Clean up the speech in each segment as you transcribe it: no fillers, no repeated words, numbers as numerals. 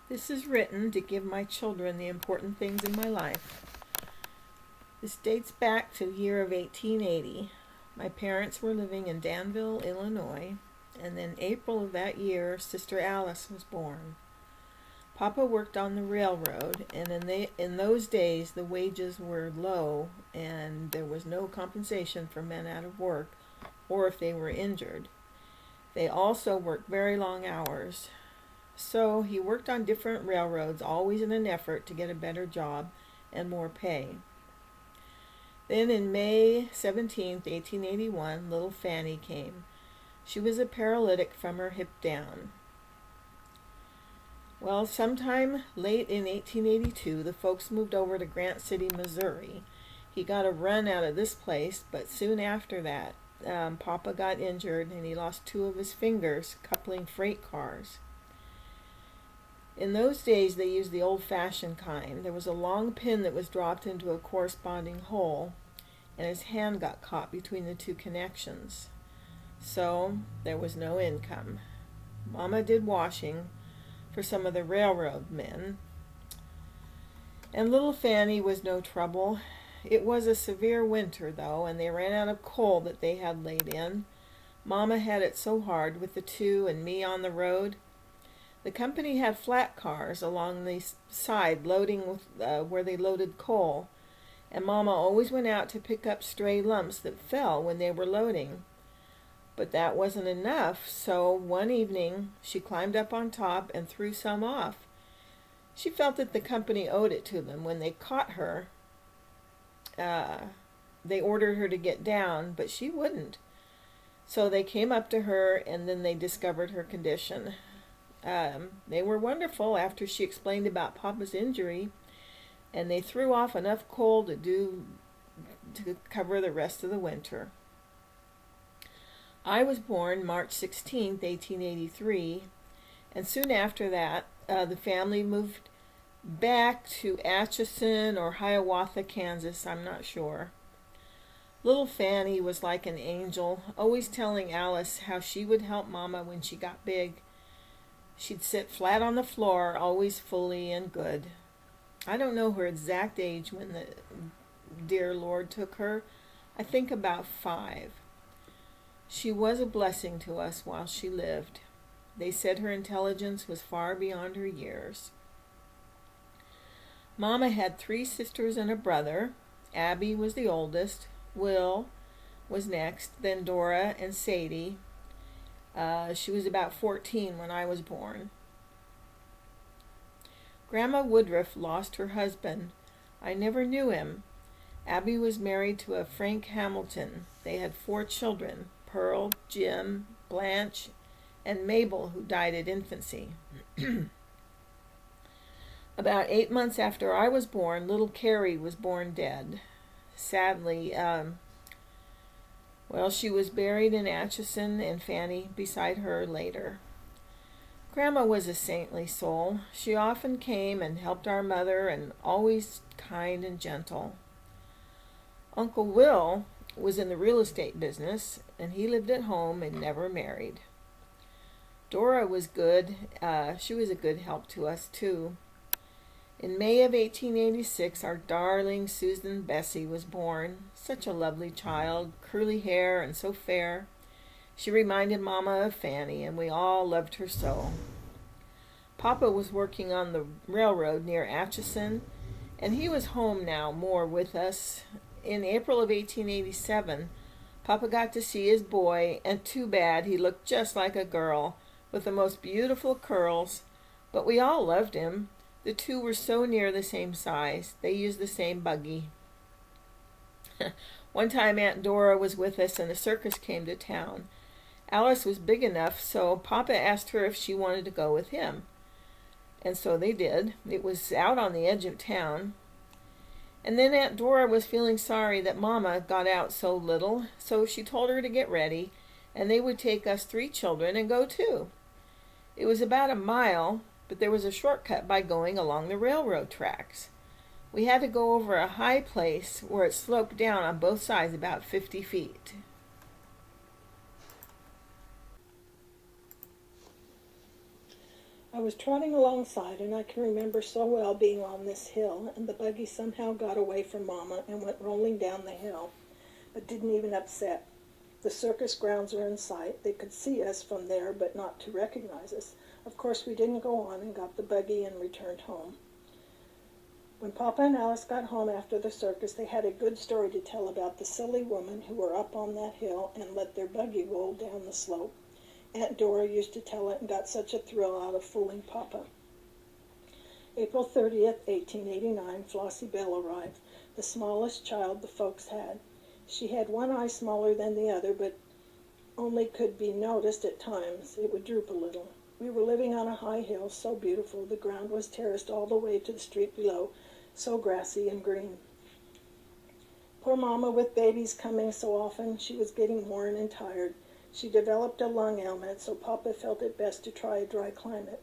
This is written to give my children the important things in my life. This dates back to the year of 1880. My parents were living in Danville, Illinois, and in April of that year, Sister Alice was born. Papa worked on the railroad, and in those days the wages were low, and there was no compensation for men out of work or if they were injured. They also worked very long hours. So he worked on different railroads, always in an effort to get a better job and more pay. Then in May 17th, 1881, little Fanny came. She was a paralytic from her hip down. Well, sometime late in 1882, the folks moved over to Grant City, Missouri. He got a run out of this place, but soon after that, Papa got injured and he lost two of his fingers coupling freight cars. In those days, they used the old-fashioned kind. There was a long pin that was dropped into a corresponding hole, and his hand got caught between the two connections. So there was no income. Mama did washing for some of the railroad men, and little Fanny was no trouble. It was a severe winter, though, and they ran out of coal that they had laid in. Mama had it so hard with the two and me on the road. The company had flat cars along the side loading with where they loaded coal, and Mama always went out to pick up stray lumps that fell when they were loading. But that wasn't enough, so one evening she climbed up on top and threw some off. She felt that the company owed it to them. When they caught her, they ordered her to get down, but she wouldn't. So they came up to her, and then they discovered her condition. They were wonderful after she explained about Papa's injury, and they threw off enough coal to cover the rest of the winter. I was born March 16th, 1883, and soon after that, the family moved back to Atchison or Hiawatha, Kansas, I'm not sure. Little Fanny was like an angel, always telling Alice how she would help Mama when she got big. She'd sit flat on the floor, always fully and good. I don't know her exact age when the dear Lord took her. I think about 5. She was a blessing to us while she lived. They said her intelligence was far beyond her years. Mama had 3 sisters and a brother. Abby was the oldest. Will was next, then Dora and Sadie. She was about 14 when I was born. Grandma Woodruff lost her husband. I never knew him. Abby was married to a Frank Hamilton. They had 4 children, Pearl, Jim, Blanche, and Mabel, who died at infancy. About 8 months after I was born, little Carrie was born dead. Sadly, she was buried in Atchison, and Fanny beside her later. Grandma was a saintly soul. She often came and helped our mother, and always kind and gentle. Uncle Will was in the real estate business, and he lived at home and never married. Dora was good. She was a good help to us, too. In May of 1886, our darling Susan Bessie was born. Such a lovely child, curly hair and so fair. She reminded Mama of Fanny, and we all loved her so. Papa was working on the railroad near Atchison, and he was home now more with us. In April of 1887, Papa got to see his boy, and too bad, he looked just like a girl, with the most beautiful curls, but we all loved him. The two were so near the same size. They used the same buggy. One time Aunt Dora was with us and a circus came to town. Alice was big enough, so Papa asked her if she wanted to go with him. And so they did. It was out on the edge of town. And then Aunt Dora was feeling sorry that Mama got out so little, so she told her to get ready, and they would take us 3 children and go too. It was about a mile, but there was a shortcut by going along the railroad tracks. We had to go over a high place where it sloped down on both sides about 50 feet. I was trotting alongside, and I can remember so well being on this hill, and the buggy somehow got away from Mama and went rolling down the hill, but didn't even upset. The circus grounds were in sight. They could see us from there, but not to recognize us. Of course, we didn't go on and got the buggy and returned home. When Papa and Alice got home after the circus, they had a good story to tell about the silly women who were up on that hill and let their buggy roll down the slope. Aunt Dora used to tell it and got such a thrill out of fooling Papa. April 30th, 1889, Flossie Belle arrived, the smallest child the folks had. She had one eye smaller than the other, but only could be noticed at times. It would droop a little. We were living on a high hill, so beautiful. The ground was terraced all the way to the street below, so grassy and green. Poor Mama, with babies coming so often, she was getting worn and tired. She developed a lung ailment, so Papa felt it best to try a dry climate.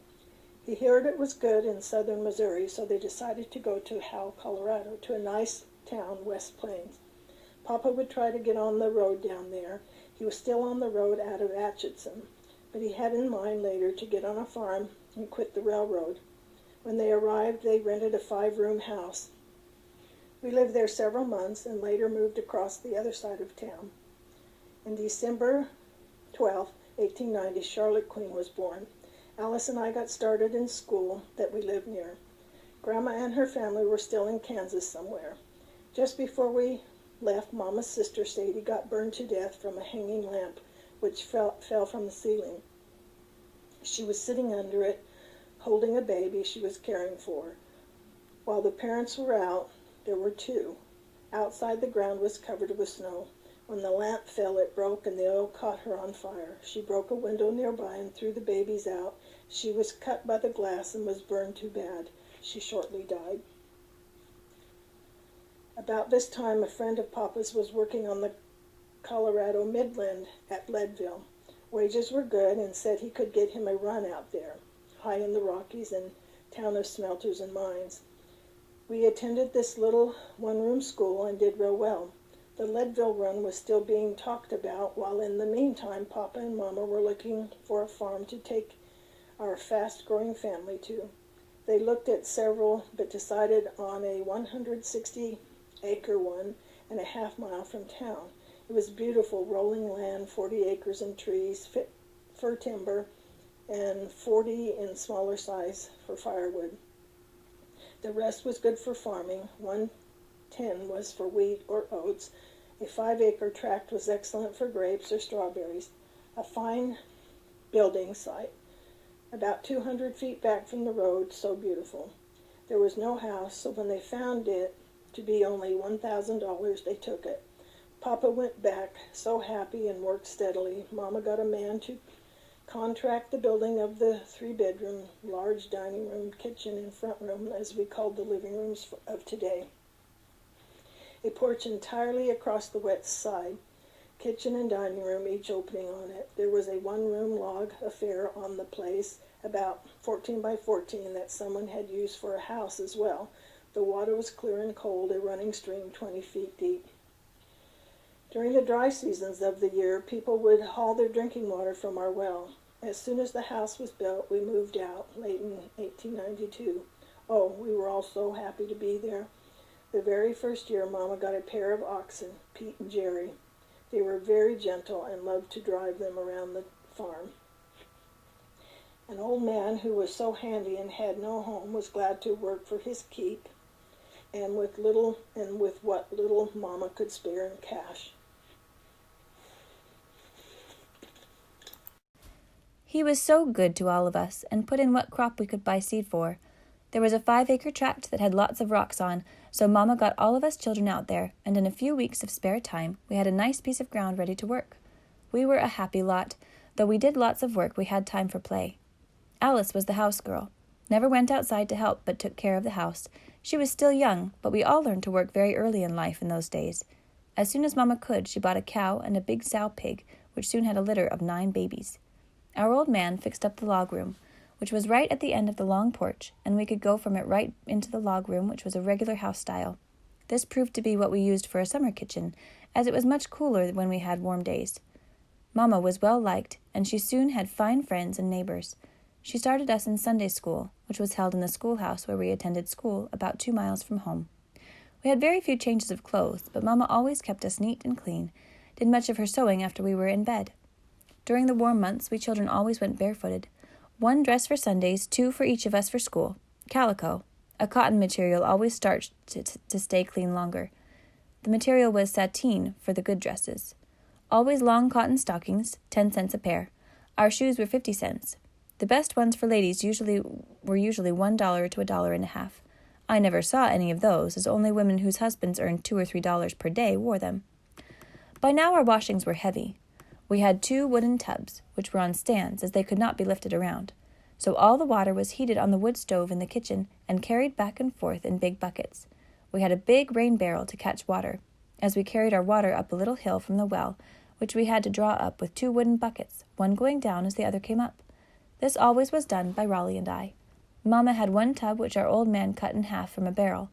He heard it was good in southern Missouri, so they decided to go to Howell, Colorado, to a nice town, West Plains. Papa would try to get on the road down there. He was still on the road out of Atchison, but he had in mind later to get on a farm and quit the railroad. When they arrived, they rented a 5-room house. We lived there several months and later moved across the other side of town. In December 12, 1890, Charlotte Queen was born. Alice and I got started in school that we lived near. Grandma and her family were still in Kansas somewhere. Just before we left, Mama's sister Sadie got burned to death from a hanging lamp which fell from the ceiling. She was sitting under it, holding a baby she was caring for. While the parents were out, there were 2. Outside, the ground was covered with snow. When the lamp fell, it broke and the oil caught her on fire. She broke a window nearby and threw the babies out. She was cut by the glass and was burned too bad. She shortly died. About this time, a friend of Papa's was working on the Colorado Midland at Leadville. Wages were good, and said he could get him a run out there, high in the Rockies and town of smelters and mines. We attended this little 1-room school and did real well. The Leadville run was still being talked about, while in the meantime Papa and Mama were looking for a farm to take our fast-growing family to. They looked at several, but decided on a 160-acre one and a half-mile from town. It was beautiful, rolling land, 40 acres and trees, fir timber, and 40 in smaller size for firewood. The rest was good for farming. 110 was for wheat or oats. A 5-acre tract was excellent for grapes or strawberries. A fine building site, about 200 feet back from the road, so beautiful. There was no house, so when they found it to be only $1,000, they took it. Papa went back, so happy, and worked steadily. Mama got a man to contract the building of the 3-bedroom, large dining room, kitchen, and front room, as we called the living rooms of today. A porch entirely across the west side, kitchen and dining room, each opening on it. There was a 1-room log affair on the place, about 14 by 14, that someone had used for a house as well. The water was clear and cold, a running stream 20 feet deep. During the dry seasons of the year, people would haul their drinking water from our well. As soon as the house was built, we moved out, late in 1892. Oh, we were all so happy to be there. The very first year, Mama got a pair of oxen, Pete and Jerry. They were very gentle and loved to drive them around the farm. An old man who was so handy and had no home was glad to work for his keep and with what little Mama could spare in cash. He was so good to all of us and put in what crop we could buy seed for. There was a 5-acre tract that had lots of rocks on, so Mama got all of us children out there, and in a few weeks of spare time, we had a nice piece of ground ready to work. We were a happy lot. Though we did lots of work, we had time for play. Alice was the house girl. Never went outside to help, but took care of the house. She was still young, but we all learned to work very early in life in those days. As soon as Mama could, she bought a cow and a big sow pig, which soon had a litter of 9 babies. Our old man fixed up the log room, which was right at the end of the long porch, and we could go from it right into the log room, which was a regular house style. This proved to be what we used for a summer kitchen, as it was much cooler when we had warm days. Mama was well liked, and she soon had fine friends and neighbors. She started us in Sunday school, which was held in the schoolhouse where we attended school about 2 miles from home. We had very few changes of clothes, but Mama always kept us neat and clean, did much of her sewing after we were in bed. During the warm months, we children always went barefooted. 1 dress for Sundays, 2 for each of us for school. Calico, a cotton material always starched to stay clean longer. The material was sateen for the good dresses. Always long cotton stockings, 10 cents a pair. Our shoes were 50 cents. The best ones for ladies were usually $1 to $1.50. I never saw any of those, as only women whose husbands earned $2 or $3 per day wore them. By now our washings were heavy. We had 2 wooden tubs, which were on stands, as they could not be lifted around. So all the water was heated on the wood stove in the kitchen and carried back and forth in big buckets. We had a big rain barrel to catch water, as we carried our water up a little hill from the well, which we had to draw up with 2 wooden buckets, one going down as the other came up. This always was done by Raleigh and I. Mama had 1 tub which our old man cut in half from a barrel.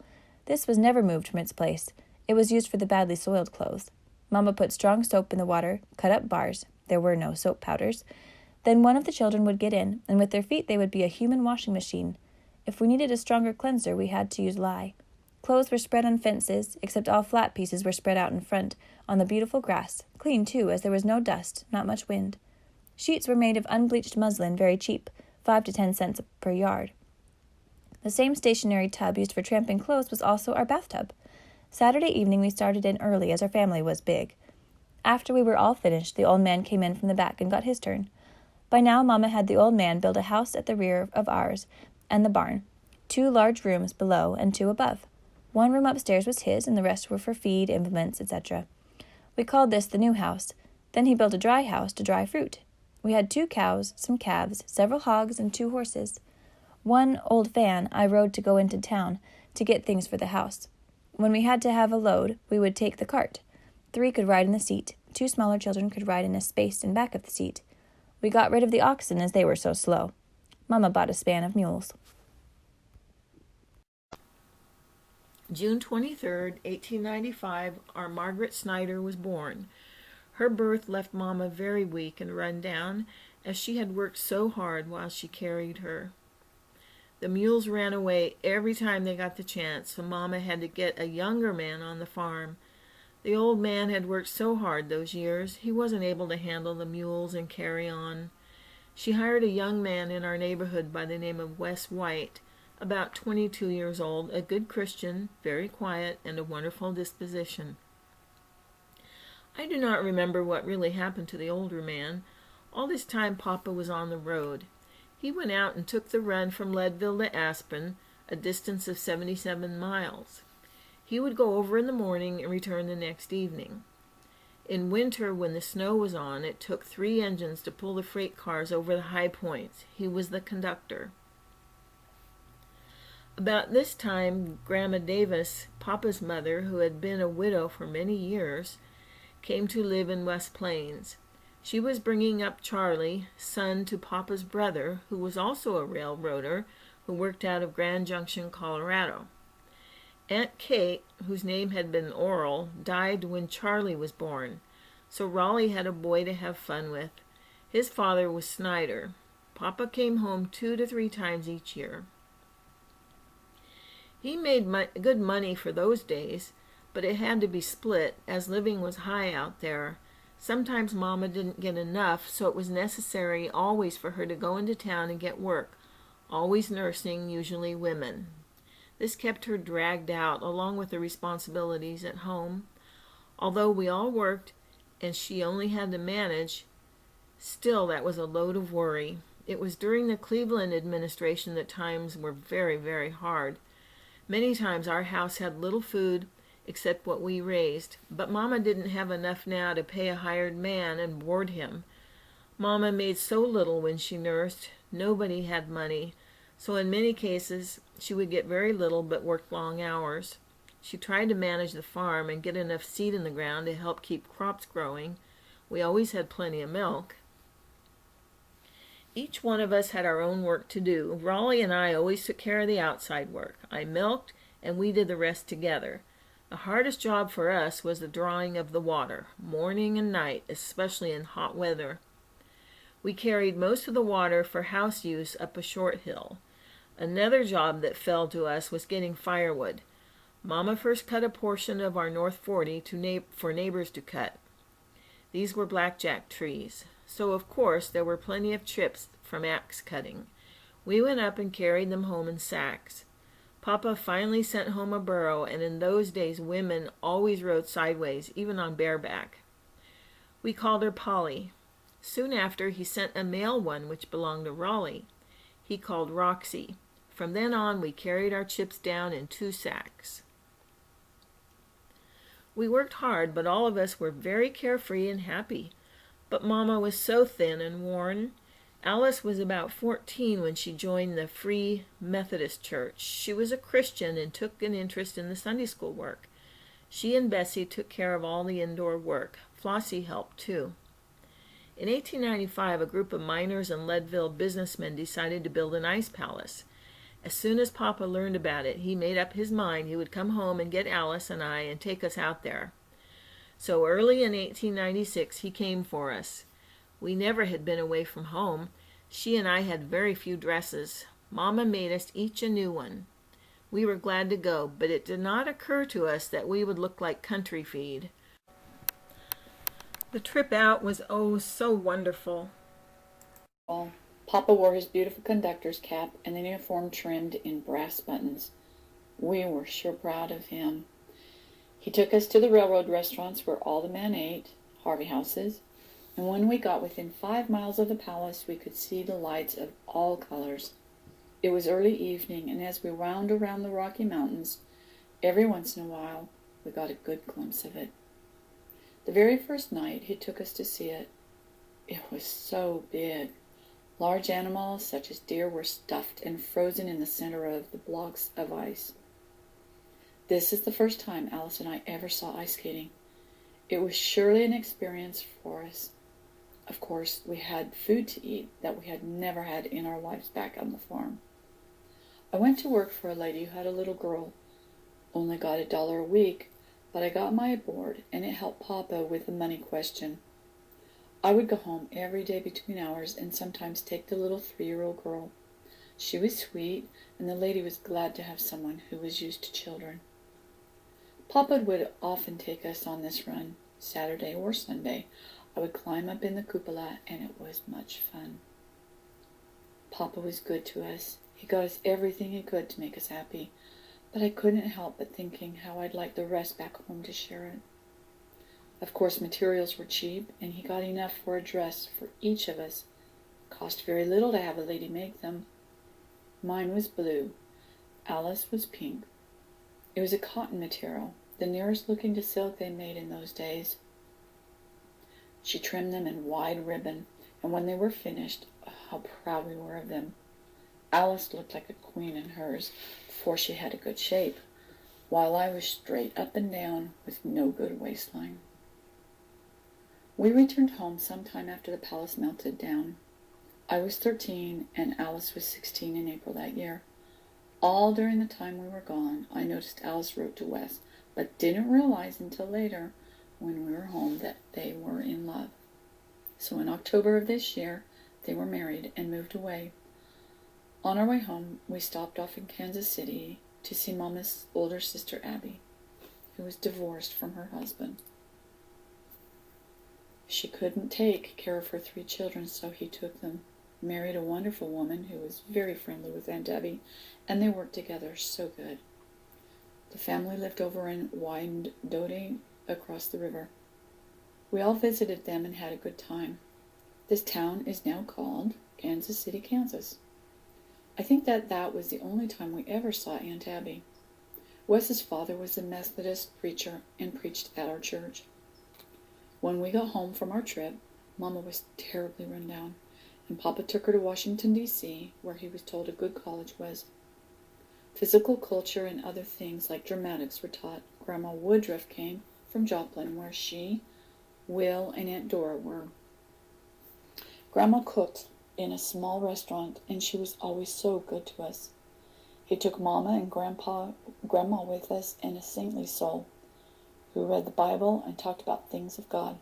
This was never moved from its place. It was used for the badly soiled clothes. Mama put strong soap in the water, cut up bars. There were no soap powders. Then one of the children would get in, and with their feet they would be a human washing machine. If we needed a stronger cleanser, we had to use lye. Clothes were spread on fences, except all flat pieces were spread out in front, on the beautiful grass, clean too, as there was no dust, not much wind. Sheets were made of unbleached muslin, very cheap, 5 to 10 cents per yard. The same stationary tub used for tramping clothes was also our bathtub. Saturday evening we started in early, as our family was big. After we were all finished, the old man came in from the back and got his turn. By now Mama had the old man build a house at the rear of ours and the barn, 2 large rooms below and 2 above. 1 room upstairs was his, and the rest were for feed, implements, etc. We called this the new house. Then he built a dry house to dry fruit. We had 2 cows, some calves, several hogs, and 2 horses. 1 old fan I rode to go into town to get things for the house. When we had to have a load, we would take the cart. 3 could ride in the seat. 2 smaller children could ride in a space in back of the seat. We got rid of the oxen as they were so slow. Mama bought a span of mules. June 23rd, 1895, our Margaret Snyder was born. Her birth left Mama very weak and run down, as she had worked so hard while she carried her. The mules ran away every time they got the chance, so Mama had to get a younger man on the farm. The old man had worked so hard those years, he wasn't able to handle the mules and carry on. She hired a young man in our neighborhood by the name of Wes White, about 22 years old, a good Christian, very quiet, and a wonderful disposition. I do not remember what really happened to the older man. All this time Papa was on the road. He went out and took the run from Leadville to Aspen, a distance of 77 miles. He would go over in the morning and return the next evening. In winter, when the snow was on, it took 3 engines to pull the freight cars over the high points. He was the conductor. About this time, Grandma Davis, Papa's mother, who had been a widow for many years, came to live in West Plains. She was bringing up Charlie, son to Papa's brother, who was also a railroader, who worked out of Grand Junction, Colorado. Aunt Kate, whose name had been Oral, died when Charlie was born, so Raleigh had a boy to have fun with. His father was Snyder. Papa came home 2 to 3 times each year. He made good money for those days, but it had to be split, as living was high out there. Sometimes Mama didn't get enough, so it was necessary always for her to go into town and get work, always nursing, usually women. This kept her dragged out, along with the responsibilities at home. Although we all worked, and she only had to manage, still that was a load of worry. It was during the Cleveland administration that times were very, very hard. Many times our house had little food, except what we raised, but Mama didn't have enough now to pay a hired man and board him. Mama made so little when she nursed, nobody had money, so in many cases she would get very little but worked long hours. She tried to manage the farm and get enough seed in the ground to help keep crops growing. We always had plenty of milk. Each one of us had our own work to do. Raleigh and I always took care of the outside work. I milked, and we did the rest together. The hardest job for us was the drawing of the water, morning and night, especially in hot weather. We carried most of the water for house use up a short hill. Another job that fell to us was getting firewood. Mama first cut a portion of our North 40 for neighbors to cut. These were blackjack trees, so of course there were plenty of trips from axe cutting. We went up and carried them home in sacks. Papa finally sent home a burro, and in those days women always rode sideways, even on bareback. We called her Polly. Soon after, he sent a male one which belonged to Raleigh. He called Roxy. From then on, we carried our chips down in 2 sacks. We worked hard, but all of us were very carefree and happy. But Mama was so thin and worn. Alice was about 14 when she joined the Free Methodist Church. She was a Christian and took an interest in the Sunday school work. She and Bessie took care of all the indoor work. Flossie helped too. In 1895, a group of miners and Leadville businessmen decided to build an ice palace. As soon as Papa learned about it, he made up his mind he would come home and get Alice and I and take us out there. So early in 1896, he came for us. We never had been away from home. She and I had very few dresses. Mama made us each a new one. We were glad to go, but it did not occur to us that we would look like country feed. The trip out was oh so wonderful. Papa wore his beautiful conductor's cap and the uniform trimmed in brass buttons. We were sure proud of him. He took us to the railroad restaurants where all the men ate, Harvey houses, and when we got within 5 miles of the palace, we could see the lights of all colors. It was early evening, and as we wound around the Rocky Mountains, every once in a while, we got a good glimpse of it. The very first night he took us to see it. It was so big. Large animals, such as deer, were stuffed and frozen in the center of the blocks of ice. This is the first time Alice and I ever saw ice skating. It was surely an experience for us. Of course, we had food to eat that we had never had in our lives back on the farm. I went to work for a lady who had a little girl. Only got $1 a week, but I got my board, and it helped Papa with the money question. I would go home every day between hours and sometimes take the little 3-year-old girl. She was sweet, and the lady was glad to have someone who was used to children. Papa would often take us on this run, Saturday or Sunday. I would climb up in the cupola, and it was much fun. Papa was good to us. He got us everything he could to make us happy, but I couldn't help but thinking how I'd like the rest back home to share it. Of course, materials were cheap, and he got enough for a dress for each of us. It cost very little to have a lady make them. Mine was blue. Alice was pink. It was a cotton material, the nearest looking to silk they made in those days. She trimmed them in wide ribbon, and when they were finished, how proud we were of them. Alice looked like a queen in hers, for she had a good shape, while I was straight up and down with no good waistline. We returned home sometime after the palace melted down. I was 13, and Alice was 16 in April that year. All during the time we were gone, I noticed Alice wrote to Wes, but didn't realize until later, when we were home, that they were in love. So in October of this year, they were married and moved away. On our way home, we stopped off in Kansas City to see Mama's older sister Abby, who was divorced from her husband. She couldn't take care of her 3 children, so he took them, married a wonderful woman who was very friendly with Aunt Debbie, and they worked together so good. The family lived over in Wyandotte across the river. We all visited them and had a good time. This town is now called Kansas City, Kansas. I think that was the only time we ever saw Aunt Abby. Wes's father was a Methodist preacher and preached at our church. When we got home from our trip, Mama was terribly run down, and Papa took her to Washington, D.C., where he was told a good college was. Physical culture and other things like dramatics were taught. Grandma Woodruff came from Joplin, where she, Will, and Aunt Dora were. Grandma cooked in a small restaurant, and she was always so good to us. He took Mama and Grandma with us, and a saintly soul who read the Bible and talked about things of God.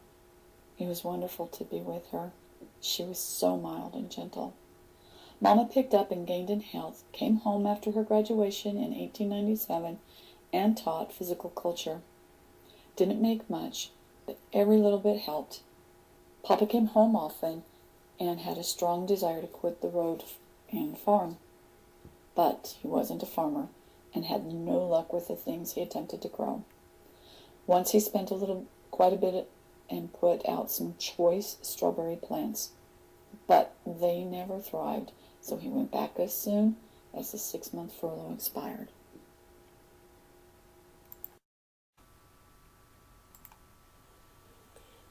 It was wonderful to be with her. She was so mild and gentle. Mama picked up and gained in health, came home after her graduation in 1897, and taught physical culture. Didn't make much, but every little bit helped. Papa came home often and had a strong desire to quit the road and farm. But he wasn't a farmer and had no luck with the things he attempted to grow. Once he spent quite a bit and put out some choice strawberry plants, but they never thrived, so he went back as soon as the 6-month furlough expired.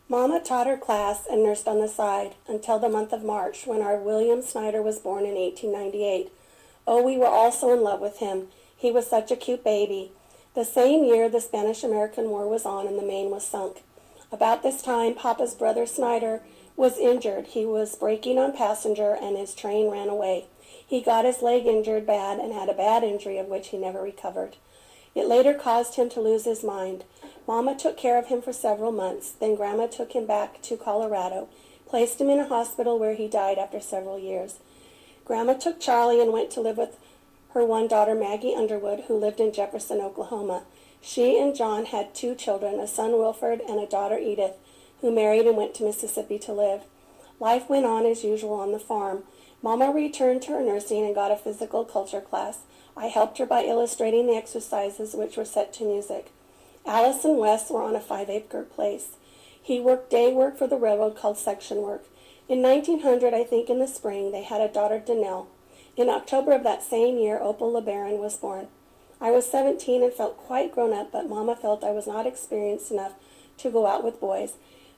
Mama taught her class and nursed on the side until the month of March, when our William Snyder was born in 1898. Oh, we were all so in love with him. He was such a cute baby. The same year the Spanish-American War was on and the Maine was sunk. About this time, Papa's brother Snyder was injured. He was braking on passenger and his train ran away. He got his leg injured bad and had a bad injury of which he never recovered. It later caused him to lose his mind. Mama took care of him for several months. Then Grandma took him back to Colorado, placed him in a hospital where he died after several years. Grandma took Charlie and went to live with her one daughter, Maggie Underwood, who lived in Jefferson, Oklahoma. She and John had 2 children, a son, Wilford, and a daughter, Edith, who married and went to Mississippi to live. Life went on as usual on the farm. Mama returned to her nursing and got a physical culture class. I helped her by illustrating the exercises, which were set to music. Alice and Wes were on a 5-acre place. He worked day work for the railroad called section work. In 1900, I think in the spring, they had a daughter, Danelle. In October of that same year, Opal LeBaron was born. I was 17 and felt quite grown up, but Mama felt I was not experienced enough to go out with boys,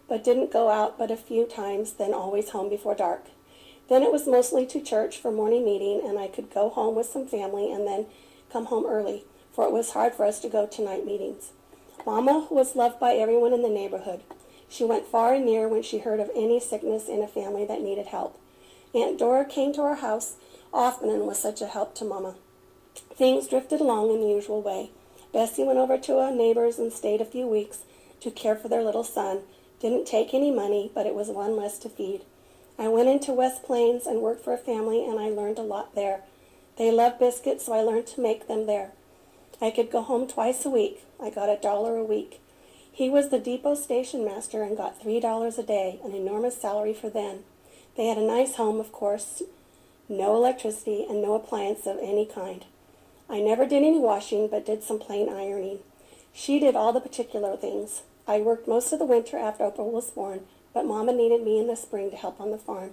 but didn't go out but a few times, then always home before dark. Then it was mostly to church for morning meeting, and I could go home with some family and then come home early, for it was hard for us to go to night meetings. Mama was loved by everyone in the neighborhood. She went far and near when she heard of any sickness in a family that needed help. Aunt Dora came to our house often and was such a help to Mama. Things drifted along in the usual way. Bessie went over to a neighbor's and stayed a few weeks to care for their little son. Didn't take any money, but it was one less to feed. I went into West Plains and worked for a family, and I learned a lot there. They loved biscuits, so I learned to make them there. I could go home twice a week. I got $1 a week. He was the depot station master and got $3 a day, an enormous salary for then. They had a nice home, of course, no electricity and no appliance of any kind. I never did any washing, but did some plain ironing. She did all the particular things. I worked most of the winter after Opal was born, but Mama needed me in the spring to help on the farm.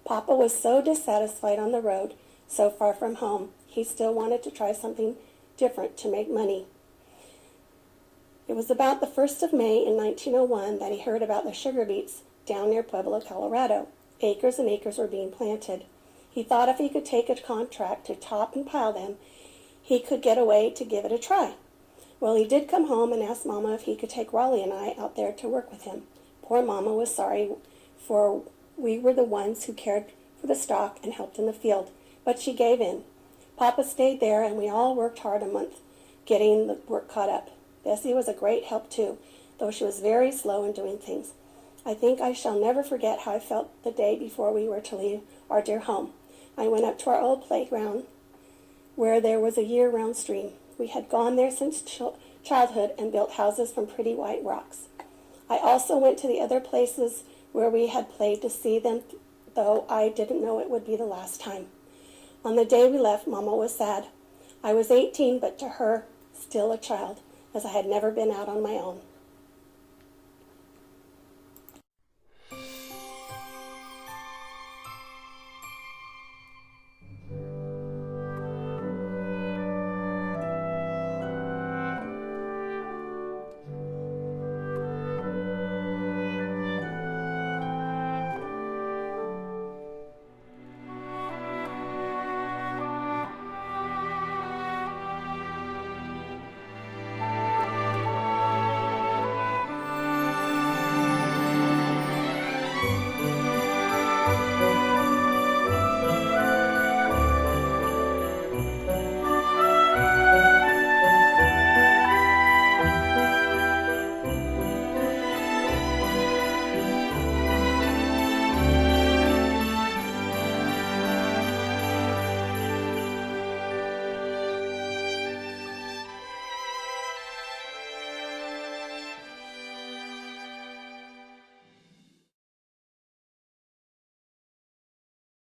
Papa was so dissatisfied on the road, so far from home. He still wanted to try something different to make money. It was about the 1st of May in 1901 that he heard about the sugar beets down near Pueblo, Colorado. Acres and acres were being planted. He thought if he could take a contract to top and pile them, he could get away to give it a try. Well, he did come home and asked Mama if he could take Raleigh and I out there to work with him. Poor Mama was sorry, for we were the ones who cared for the stock and helped in the field, but she gave in. Papa stayed there, and we all worked hard a month getting the work caught up. Bessie was a great help, too, though she was very slow in doing things. I think I shall never forget how I felt the day before we were to leave our dear home. I went up to our old playground, where there was a year-round stream. We had gone there since childhood and built houses from pretty white rocks. I also went to the other places where we had played to see them, though I didn't know it would be the last time. On the day we left, Mama was sad. I was 18, but to her, still a child, as I had never been out on my own.